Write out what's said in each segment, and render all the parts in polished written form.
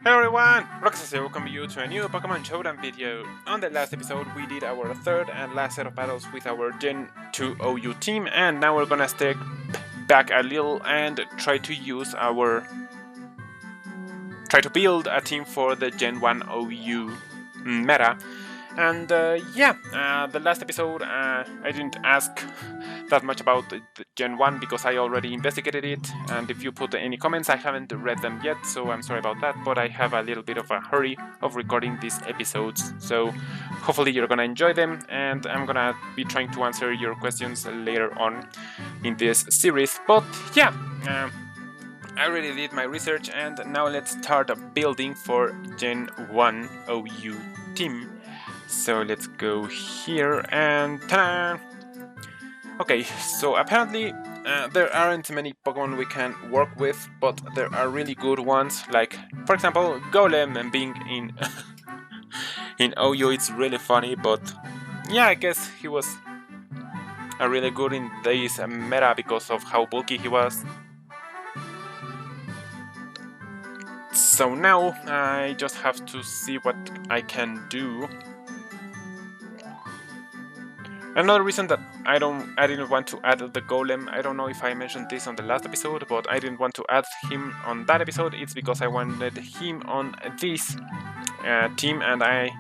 Hello everyone! Roxas here, welcome you to a new Pokémon Showdown video. On the last episode we did our third and last set of battles with our Gen 2 OU team, and now we're gonna step back a little and try to build a team for the Gen 1 OU meta. And the last episode I didn't ask that much about the Gen 1 because I already investigated it, and if you put any comments I haven't read them yet, so I'm sorry about that, but I have a little bit of a hurry of recording these episodes, so hopefully you're gonna enjoy them, and I'm gonna be trying to answer your questions later on in this series. But yeah, I already did my research, and now let's start building for Gen 1 OU team. So let's go here and ta-da! Okay, so apparently there aren't many Pokemon we can work with, but there are really good ones, like for example Golem, and being in in OU it's really funny, but yeah, I guess he was really good in this meta because of how bulky he was. So now I just have to see what I can do. Another reason that I didn't want to add the Golem, I don't know if I mentioned this on the last episode, but I didn't want to add him on that episode. It's because I wanted him on this team, and I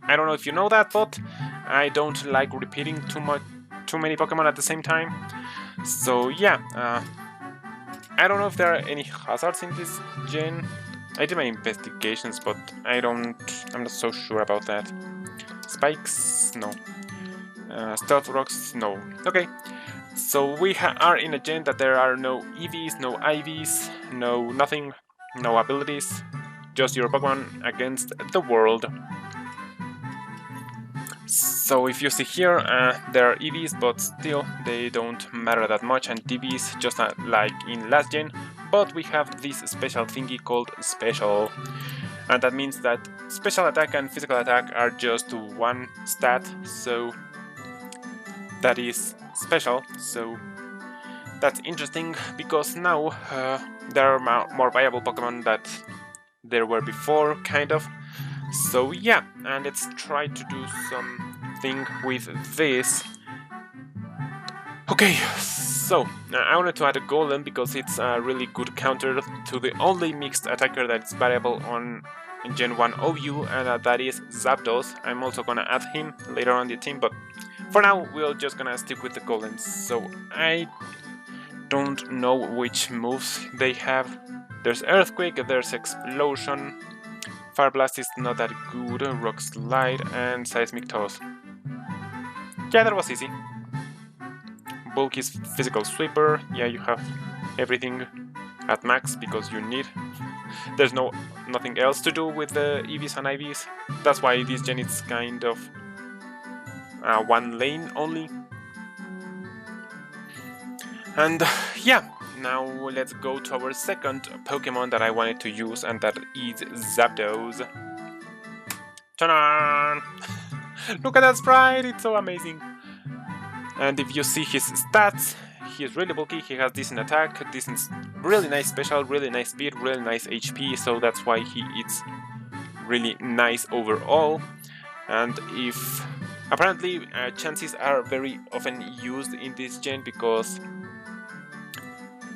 don't know if you know that, but I don't like repeating too many Pokemon at the same time. So yeah, I don't know if there are any hazards in this gen. I did my investigations, but I'm not so sure about that. Spikes, no. Stealth rocks, no. Okay, so we are in a gen that there are no EVs, no IVs, no nothing, no abilities, just your Pokemon against the world. So if you see here, there are EVs, but still they don't matter that much, and DVs just like in last gen, but we have this special thingy called Special. And that means that special attack and physical attack are just one stat, so that is special. So that's interesting because now there are more viable Pokemon that there were before, kind of. So yeah, and let's try to do something with this. Okay, so I wanted to add a Golem because it's a really good counter to the only mixed attacker that's variable on Gen 1 OU, and that is Zapdos. I'm also gonna add him later on the team, but for now we're just gonna stick with the Golems. So I don't know which moves they have. There's Earthquake, there's Explosion, Fire Blast is not that good, Rock Slide, and Seismic Toss. Yeah, that was easy. Bulk is Physical Sweeper. Yeah, you have everything at max because you need. There's nothing else to do with the EVs and IVs. That's why this gen is kind of one lane only. And yeah, now let's go to our second Pokemon that I wanted to use, and that is Zapdos. Ta-da! Look at that sprite, it's so amazing. And if you see his stats, he is really bulky, he has decent attack, decent, really nice special, really nice speed, really nice HP, so that's why he is really nice overall. And if apparently chances are very often used in this gen because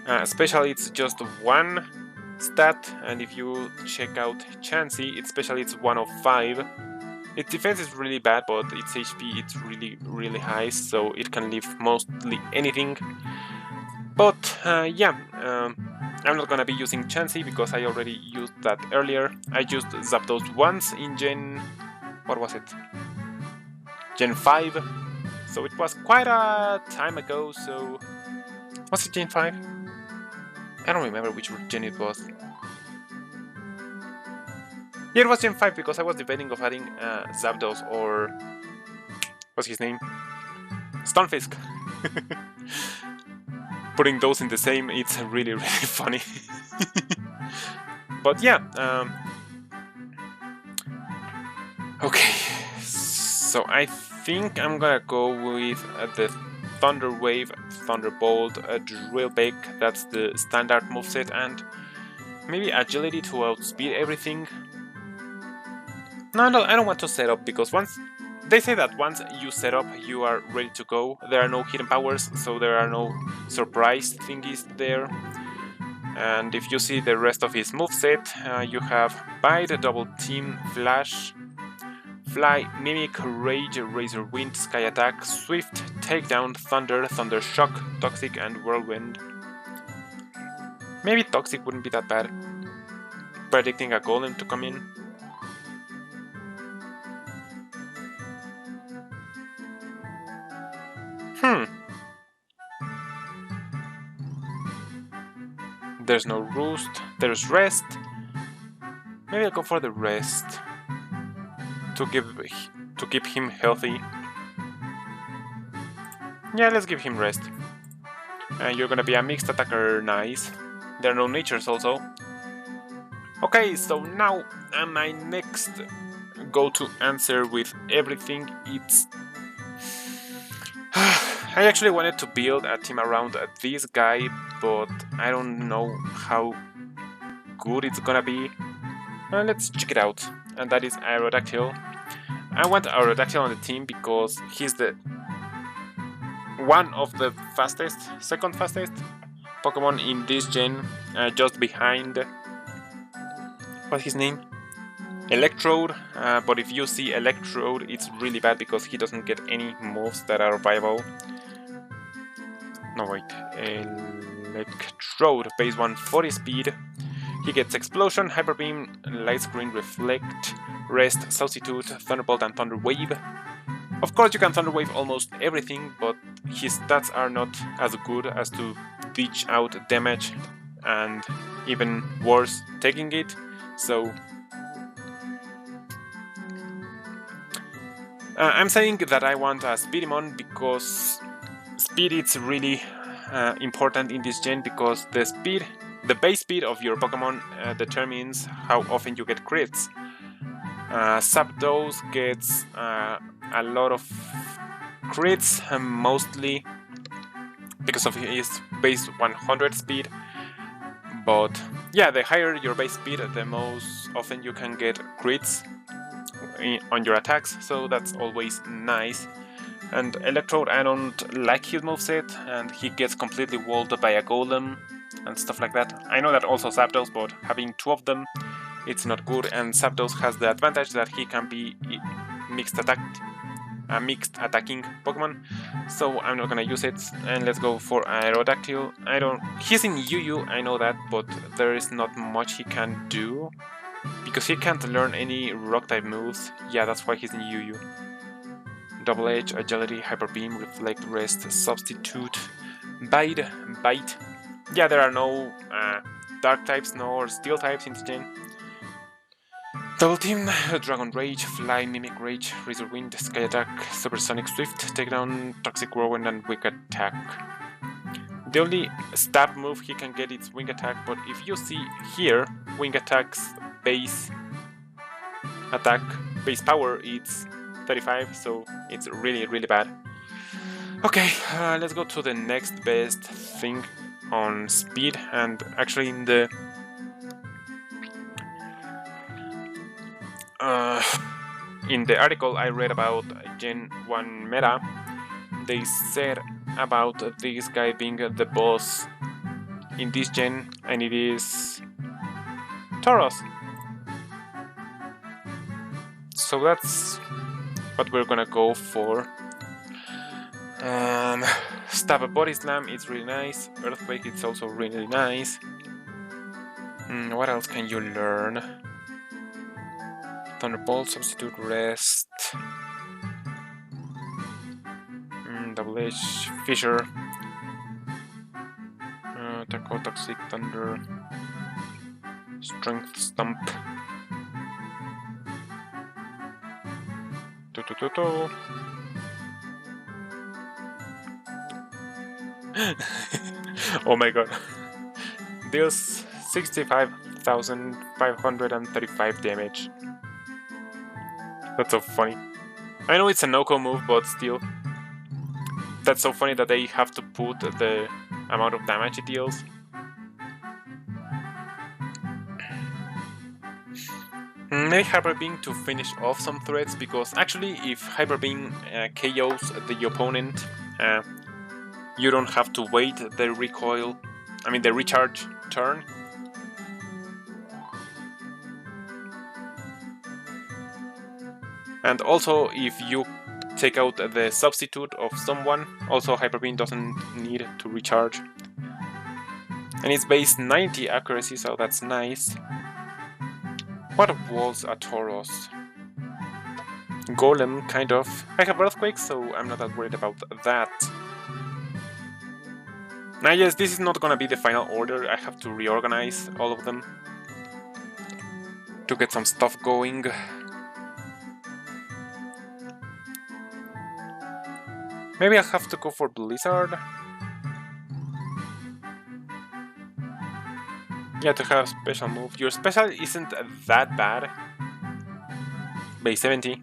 especially it's just one stat, and if you check out Chansey, especially it's 1 of 5. Its defense is really bad, but its HP it's really high, so it can live mostly anything. But yeah, I'm not gonna be using Chansey because I already used that earlier. I used Zapdos once in Gen... what was it? Gen 5, so it was quite a time ago, so... was it Gen 5? I don't remember which gen it was. Yeah, it was Gen 5 because I was debating of adding Zapdos or... what's his name? Stunfisk. Putting those in the same, it's really funny. But yeah, okay, so I think I'm gonna go with the Thunder Wave, Thunderbolt, Drill Peck. That's the standard moveset, and Maybe agility to outspeed everything. No, I don't want to set up because they say that once you set up, you are ready to go. There are no hidden powers, so there are no surprise thingies there. And if you see the rest of his moveset, you have Bite, Double Team, Flash, Fly, Mimic, Rage, Razor Wind, Sky Attack, Swift, Takedown, Thunder, Thunder Shock, Toxic, and Whirlwind. Maybe Toxic wouldn't be that bad. Predicting a Golem to come in. There's no Roost, there's Rest. Maybe I'll go for the Rest to keep him healthy. Yeah, let's give him Rest. And you're gonna be a mixed attacker, nice. There are no natures also. Okay, so now my next go-to answer with everything, it's... I actually wanted to build a team around this guy, but I don't know how good it's gonna be. Let's check it out, and that is Aerodactyl. I want Aerodactyl on the team because he's the one of the fastest, second fastest Pokemon in this gen, just behind... what's his name? Electrode, but if you see Electrode, it's really bad because he doesn't get any moves that are viable. No, wait. Electrode, base 140 speed. He gets Explosion, Hyper Beam, Light Screen, Reflect, Rest, Substitute, Thunderbolt, and Thunder Wave. Of course, you can Thunder Wave almost everything, but his stats are not as good as to dish out damage, and even worse, taking it. So I'm saying that I want a Speedymon because speed is really important in this gen, because the base speed of your Pokemon determines how often you get crits. Zapdos gets a lot of crits, mostly because of his base 100 speed. But yeah, the higher your base speed, the most often you can get crits on your attacks, so that's always nice. And Electrode, I don't like his moveset, and he gets completely walled by a Golem and stuff like that. I know that also Zapdos, but having two of them, it's not good, and Zapdos has the advantage that he can be mixed attacking Pokemon, so I'm not gonna use it, and let's go for Aerodactyl. He's in UU, I know that, but there is not much he can do, because he can't learn any Rock-type moves. Yeah, that's why he's in UU. Double Edge, Agility, Hyper Beam, Reflect, Rest, Substitute, Bite. Yeah, there are no Dark types nor Steel types in this gen. Double Team, Dragon Rage, Fly, Mimic Rage, Razor Wind, Sky Attack, Supersonic Swift, Takedown, Toxic Whirlwind, and Wing Attack. The only stab move he can get is Wing Attack, but if you see here, Wing Attack's base power is 35, so it's really, really bad. Okay, let's go to the next best thing on speed, and actually in the article I read about Gen 1 meta, they said about this guy being the boss in this gen, and it is Tauros. So that's what we're gonna go for. Stab Body Slam, it's really nice. Earthquake, it's also really nice. What else can you learn? Thunderbolt, Substitute, Rest. Double Edge, Fissure. Tackle, Toxic, Thunder. Strength, Stump. Oh my god. Deals 65,535 damage. That's so funny. I know it's a no-call move, but still. That's so funny that they have to put the amount of damage it deals. Maybe Hyper Beam to finish off some threats, because actually if Hyper Beam KOs the opponent, you don't have to wait the the recharge turn. And also if you take out the substitute of someone, also Hyper Beam doesn't need to recharge. And it's base 90 accuracy, so that's nice. What was a Tauros? Golem, kind of. I have Earthquake, so I'm not that worried about that. Now yes, this is not gonna be the final order, I have to reorganize all of them to get some stuff going. Maybe I'll have to go for Blizzard. Yeah, to have a special move. Your special isn't that bad. Base 70.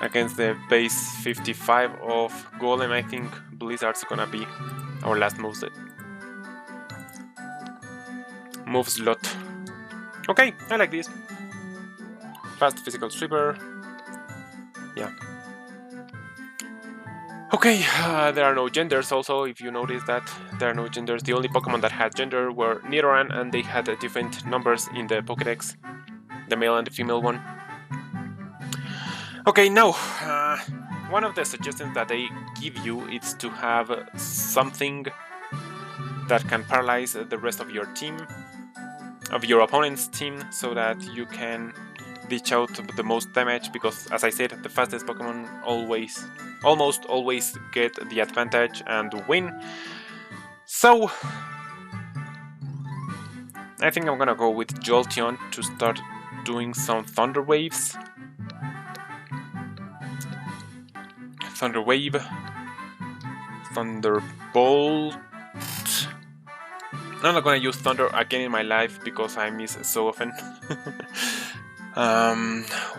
Against the base 55 of Golem, I think Blizzard's gonna be our last moveset. Move slot. Okay, I like this. Fast physical sweeper. Yeah. Okay, there are no genders also, if you notice that. There are no genders. The only Pokemon that had gender were Nidoran, and they had different numbers in the Pokédex. The male and the female one. Okay, now, one of the suggestions that they give you is to have something that can paralyze the rest of your team, of your opponent's team, so that you can dish out the most damage, because as I said, the fastest Pokemon almost always get the advantage and win. So I think I'm gonna go with Jolteon to start doing some Thunder Waves. Thunder Wave, Thunderbolt. I'm not gonna use Thunder again in my life because I miss it so often.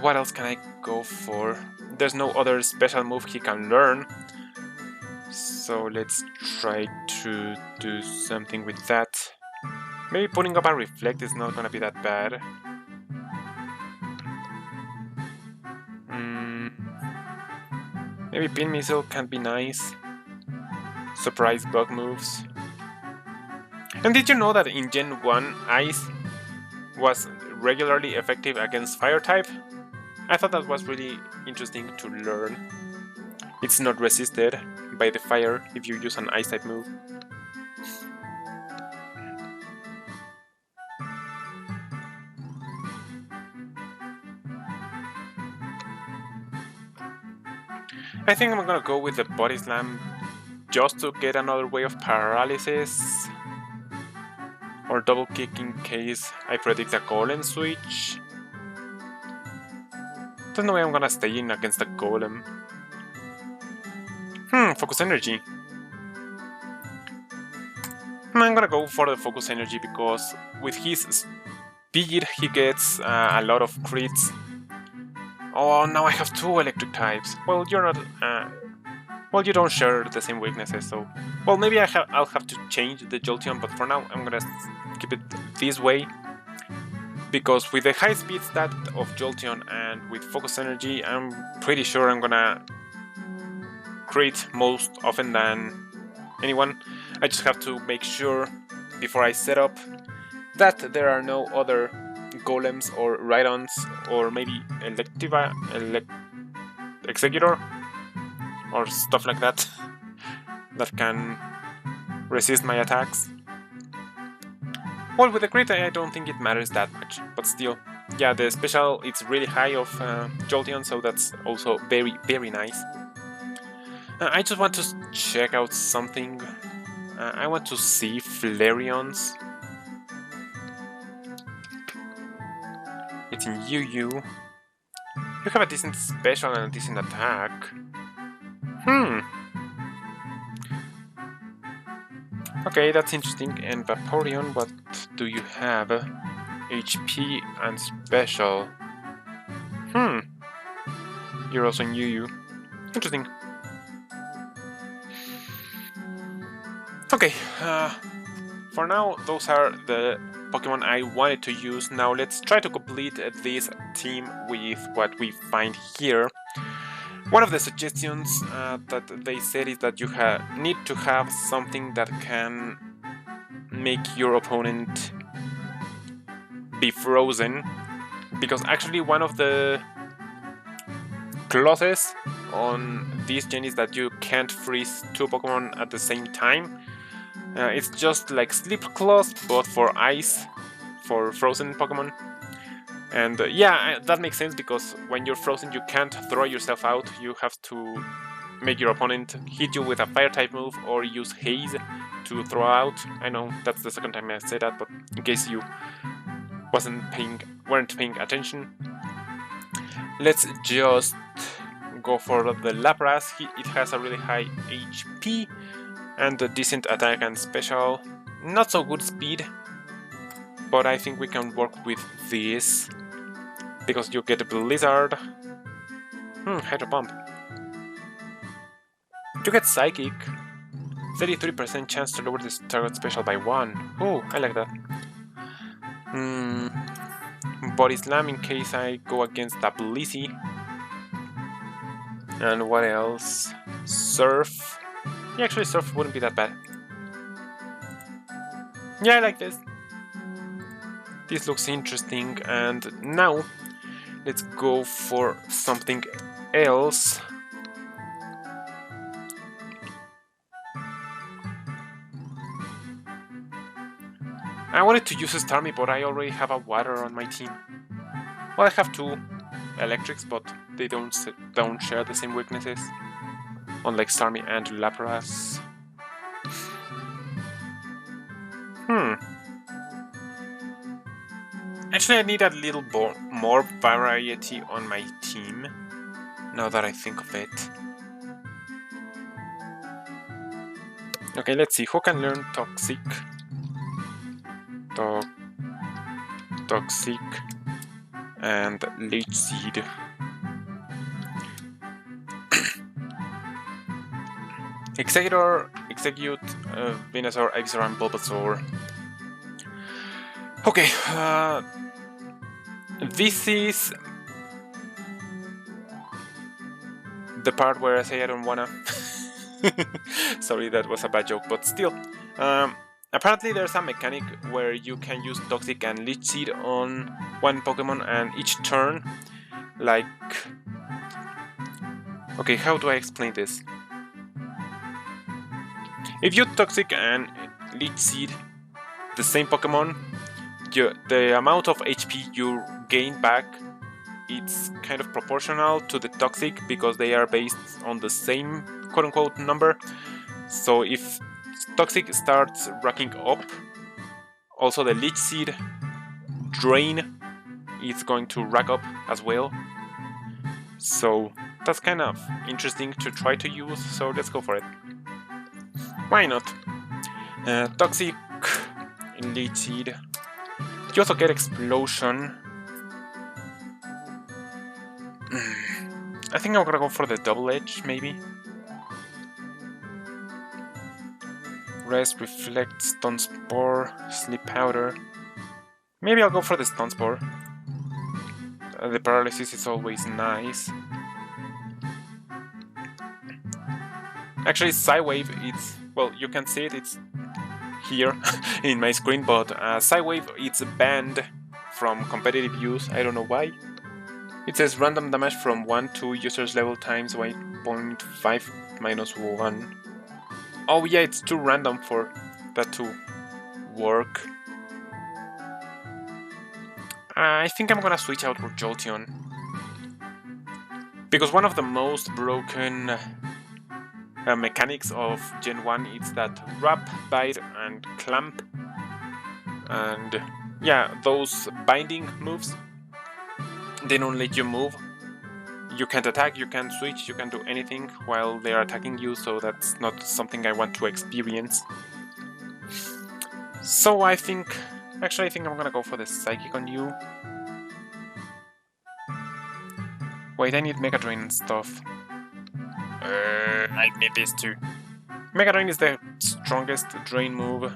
What else can I go for? There's no other special move he can learn, so let's try to do something with that. Maybe putting up a Reflect is not gonna be that bad. Maybe Pin Missile can be nice. Surprise bug moves. And did you know that in Gen 1, Ice was regularly effective against Fire type? I thought that was really interesting to learn. It's not resisted by the fire if you use an Ice type move. I think I'm gonna go with the Body Slam just to get another way of paralysis. Or double kick in case I predict a Golem switch. There's no way I'm gonna stay in against the Golem. Focus Energy. I'm gonna go for the Focus Energy because with his speed he gets a lot of crits. Oh, now I have two electric types. Well, you're not... well, you don't share the same weaknesses, so... Well, maybe I'll have to change the Jolteon, but for now I'm gonna keep it this way. Because with the high speed stat of Jolteon and with Focus Energy, I'm pretty sure I'm gonna crit most often than anyone. I just have to make sure, before I set up, that there are no other Golems or Rhydons or maybe Executor or stuff like that that can resist my attacks. Well, with the crit I don't think it matters that much, but still. Yeah, the special it's really high of Jolteon, so that's also very, very nice. I just want to check out something. I want to see Flareons. It's in UU. You have a decent special and a decent attack. Okay, that's interesting. And Vaporeon, what do you have? HP and special. You're also in UU. Interesting. Okay, for now, those are the Pokemon I wanted to use. Now let's try to complete this team with what we find here. One of the suggestions that they said is that you need to have something that can make your opponent be frozen, because actually one of the clauses on this gen is that you can't freeze two Pokemon at the same time. It's just like Sleep Clause, but for ice, for frozen Pokemon. And yeah, that makes sense, because when you're frozen you can't throw yourself out, you have to make your opponent hit you with a fire type move or use haze to throw out. I know that's the second time I said that, but in case you weren't paying attention, let's just go for the Lapras. It has a really high HP and a decent attack and special. Not so good speed, but I think we can work with this, because you get a Blizzard. Hydro Pump. You get Psychic. 33% chance to lower this target special by 1. Oh, I like that. Body Slam in case I go against that Blissey. And what else? Surf. Yeah, actually Surf wouldn't be that bad. Yeah, I like this. This looks interesting, and now let's go for something else. I wanted to use a Starmie, but I already have a Water on my team. Well, I have two Electrics, but they don't share the same weaknesses, unlike Starmie and Lapras. Actually, I need a little more variety on my team, now that I think of it. Okay, let's see, who can learn Toxic? Toxic and Leech Seed. Exeggutor, Execute, Venusaur, Ivysaur, and Bulbasaur. Okay, this is the part where I say I don't wanna. Sorry, that was a bad joke, but still. Apparently there's a mechanic where you can use Toxic and Leech Seed on one Pokemon, and each turn, like... Okay, how do I explain this? If you Toxic and Leech Seed the same Pokemon, the amount of HP you gain back, it's kind of proportional to the Toxic, because they are based on the same quote-unquote number. So if Toxic starts racking up, also the Leech Seed drain is going to rack up as well. So that's kind of interesting to try to use, so let's go for it. Why not? Toxic, Leech Seed. You also get Explosion. I think I'm gonna go for the Double Edge, maybe. Rest, Reflect, Stun Spore, Sleep Powder. Maybe I'll go for the Stun Spore. The Paralysis is always nice. Actually, Psywave, it's... well, you can see it, it's here in my screen, but Psywave, it's banned from competitive use. I don't know why. It says random damage from 1 to user's level times 1.5 minus 1. Oh yeah, it's too random for that to work. I think I'm gonna switch out for Jolteon, because one of the most broken mechanics of Gen 1 is that Wrap, Bite, and Clamp. And yeah, those binding moves, they don't let you move. You can't attack, you can't switch, you can't do anything while they are attacking you, so that's not something I want to experience. So I think I'm gonna go for the Psychic on you. Wait, I need Mega Drain and stuff. I need this too. Mega Drain is the strongest drain move.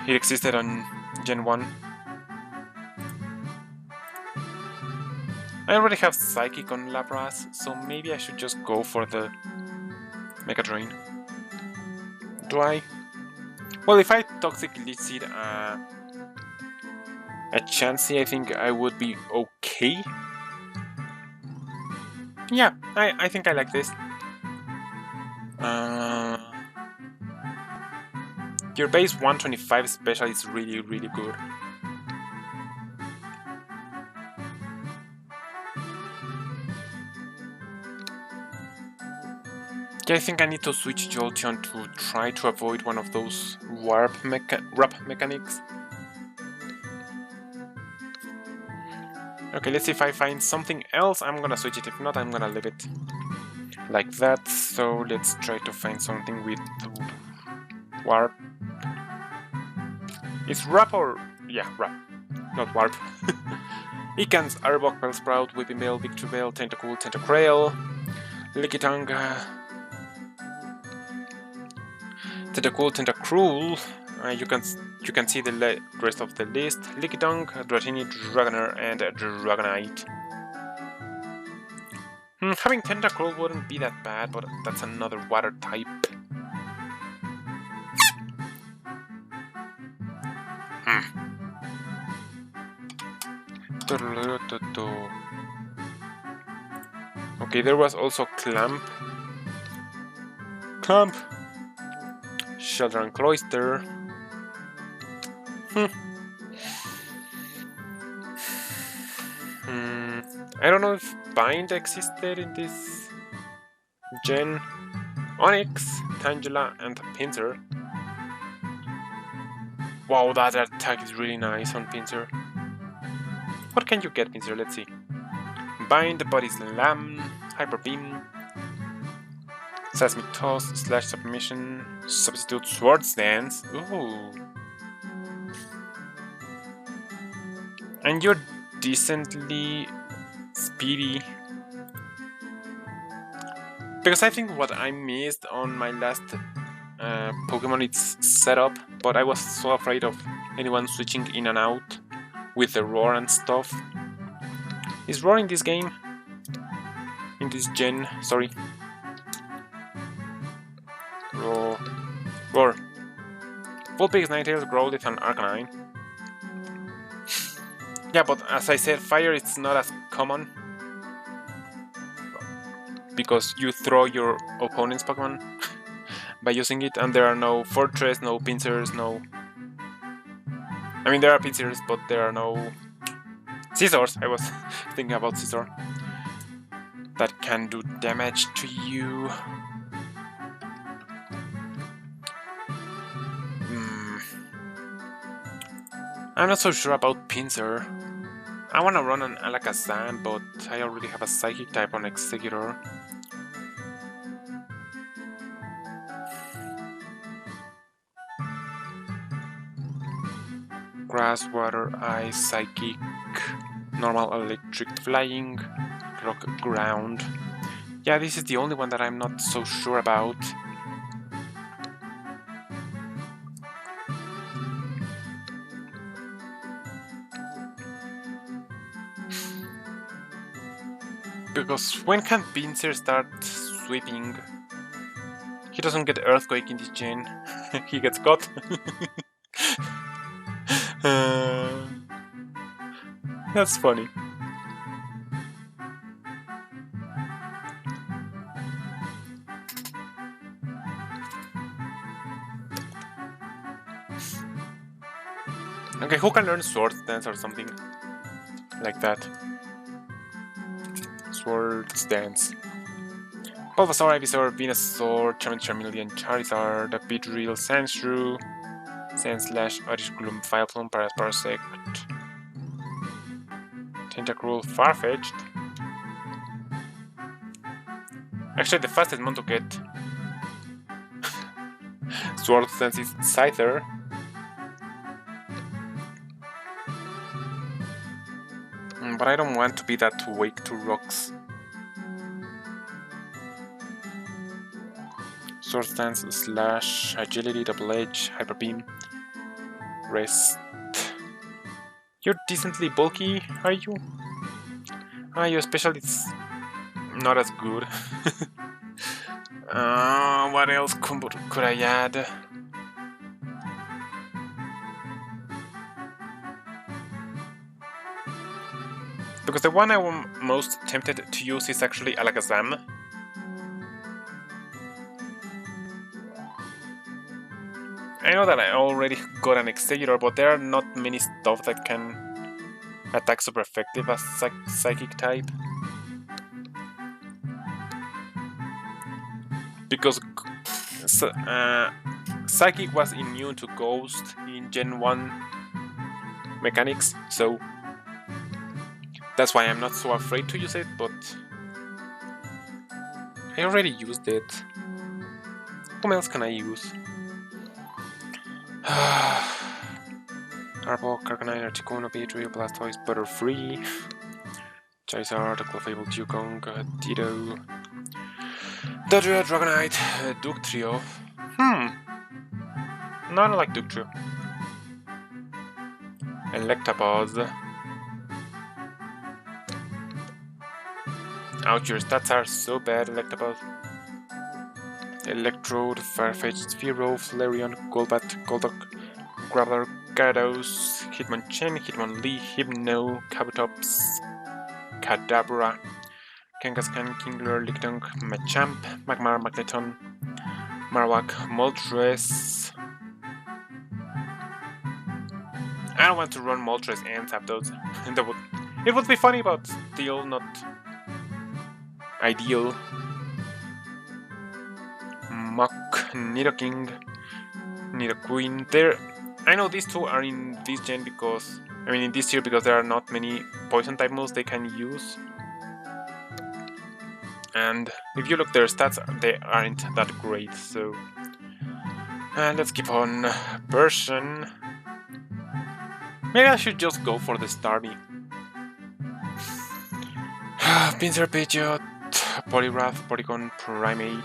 it existed on Gen 1. I already have Psychic on Lapras, so maybe I should just go for the Mega Drain. Do I? Well, if I Toxic Leech Seed a Chansey, I think I would be okay. Yeah, I think I like this. Your base 125 special is really, really good. Yeah, I think I need to switch Jolteon to try to avoid one of those warp mechanics. Okay, let's see if I find something else. I'm gonna switch it. If not, I'm gonna leave it like that. So let's try to find something with warp. Is Wrap or... yeah, Wrap. Not Warp. Icans, Arbok, Bellsprout, Whipping Bell, Victreebel, Tentacool, Tentacruel, Lickitung, Tentacool, Tentacruel. You can see the rest of the list. Lickitung, Dratini, Dragonair, and Dragonite. Having Tentacruel wouldn't be that bad, but that's another water type. Okay, there was also Clamp. Shelter and Cloister. I don't know if Bind existed in this gen. Onyx, Tangela, and Pinsir. Wow, that attack is really nice on Pinsir. What can you get, Pinsir? Let's see. Bind, Body Slam, Hyper Beam, Seismic Toss, Slash Submission, Substitute Swords Dance. Ooh. And you're decently speedy. Because I think what I missed on my last Pokemon is setup, but I was so afraid of anyone switching in and out with the roar and stuff. Is roar in this game? In this gen, sorry. Roar. Vulpix, Ninetales, Growlithe, and Arcanine. Yeah, but as I said, fire is not as common. Because you throw your opponent's Pokemon by using it, and there are no Fortress, no Pinsers, no... I mean, there are Pinsers, but there are no... Scissors! I was thinking about Scissor. That can do damage to you. I'm not so sure about Pinsir. I wanna run an Alakazam, but I already have a Psychic type on Executor. Grass, Water, Ice, Psychic, Normal, Electric, Flying, Rock, Ground. Yeah, this is the only one that I'm not so sure about. Because when can Pinsir start sweeping? He doesn't get Earthquake in this gen. He gets caught. That's funny. Okay, who can learn Swords Dance or something like that? Swords Dance. Bulbasaur, Ivysaur, Venusaur, Charmeleon, Charizard, Beedrill, Sandshrew, Sandslash, Oddish Gloom, Vileplume, Parasect, Tentacruel, Farfetch'd. Actually, the fastest one to get Sword Dance is Scyther. But I don't want to be that weak to rocks. Sword Dance, Slash, Agility, Double Edge, Hyper Beam. Rest. You're decently bulky, are you? Your special is not as good. What else could I add? Because the one I'm most tempted to use is actually Alakazam. I know that I already got an Executor, but there are not many stuff that can attack super effective as Psychic type. Because Psychic was immune to Ghost in Gen 1 mechanics, so that's why I'm not so afraid to use it, but I already used it. Whom else can I use? Arbok, Arcanine, Articuno, Beedrill, Blastoise, Butterfree, Charizard, Clefable, Dugong, Ditto, Dodrio, Dragonite, Dugtrio. No, I don't like Dugtrio. Electabuzz. Ouch, your stats are so bad, Electabuzz. Electrode, Farfetch, Sphero, Flareon, Golbat, Golduck, Graveler, Gyarados, Hitmonchan, Hitmonlee, Hypno, Kabutops, Kadabra, Kangaskhan, Kingler, Lickitung, Machamp, Magmar, Magneton, Marowak, Moltres. I don't want to run Moltres and Zapdos. It would be funny, but still not ideal. Mach, Nidoking, Nidoqueen. I know these two are in this gen because, in this tier because there are not many poison type moves they can use. And if you look their stats, they aren't that great, so... let's keep on Persian. Maybe I should just go for the Starmie. Pinsir, Pidgeot, Poliwrath, Porygon, Primeape,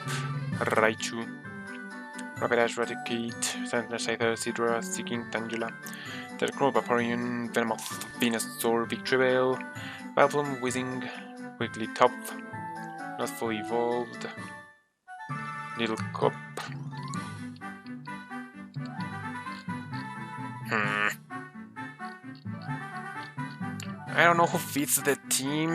Raichu, Rapidash, Raticate, Sandler, Scyther, Sidra, Seeking, Tangela, Delcrow, Vaporeon, Venomoth, Venusaur, Victreebel, Vileplume, Whizzing, Wigglytuff, not fully evolved, Little Cup. I don't know who fits the team.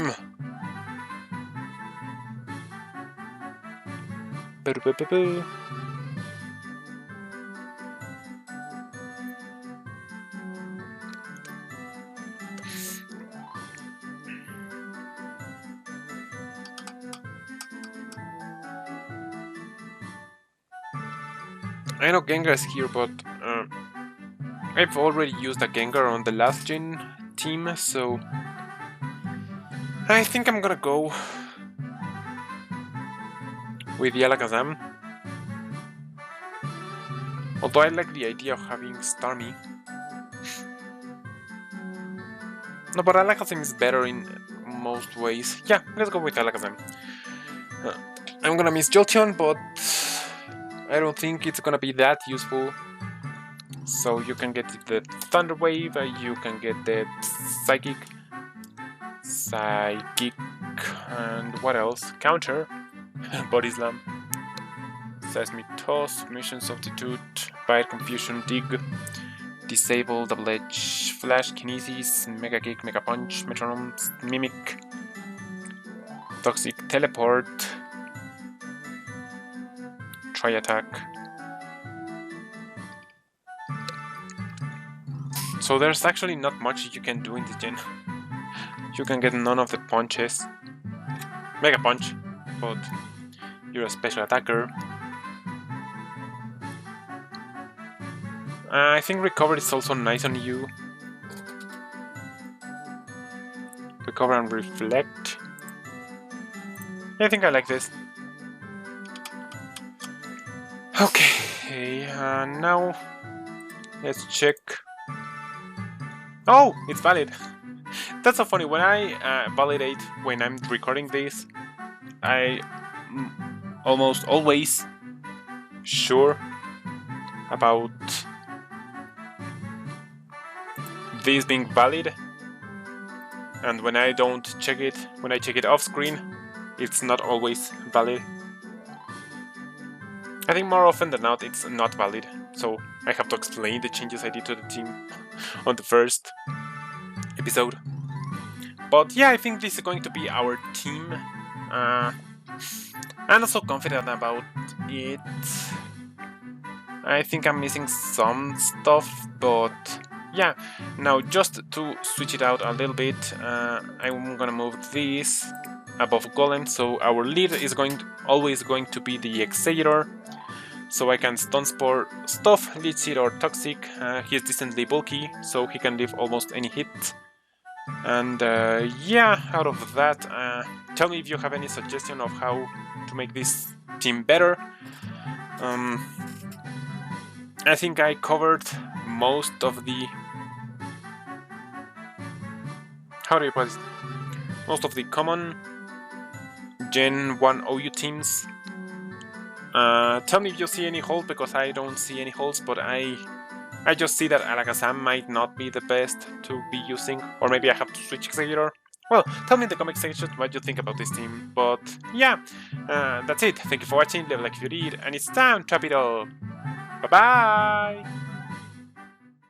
I know Gengar is here, but I've already used a Gengar on the last gen team, so I think I'm gonna go with the Alakazam. Although I like the idea of having Starmie. No, but Alakazam is better in most ways. Yeah, let's go with Alakazam. I'm gonna miss Jolteon, but I don't think it's gonna be that useful. So you can get the Thunder Wave, you can get the Psychic, and what else? Counter, Body Slam, Seismic Toss, Mission Substitute, Bite, Confusion, Dig, Disable, Double Edge, Flash, Kinesis, Mega Kick, Mega Punch, Metronome, Mimic, Toxic, Teleport, Try Attack. So there's actually not much you can do in this gen. You can get none of the punches. Mega Punch, but you're a special attacker. I think Recover is also nice on you. Recover and Reflect. I think I like this. Okay, now let's check. Oh, it's valid. That's so funny. When I validate when I'm recording this, I almost always sure about this being valid, and when I don't check it, when I check it off screen, it's not always valid. I think more often than not it's not valid, so I have to explain the changes I did to the team on the first episode. But yeah, I think this is going to be our team. I'm not so confident about it. I think I'm missing some stuff, but yeah. Now, just to switch it out a little bit, I'm gonna move this above Golem, so our lead is always going to be the Executor, so I can Stun Spore stuff, Leech Seed or Toxic. He is decently bulky, so he can live almost any hit. And yeah, out of that, tell me if you have any suggestion of how to make this team better. I think I covered most of the... how do you put it? Most of the common Gen 1 OU teams. Tell me if you see any holes, because I don't see any holes, but I just see that Alakazam might not be the best to be using, or maybe I have to switch Executor. Well, tell me in the comment section what you think about this team, but yeah, that's it. Thank you for watching, leave a like if you did, and it's time to wrap it up. Bye bye!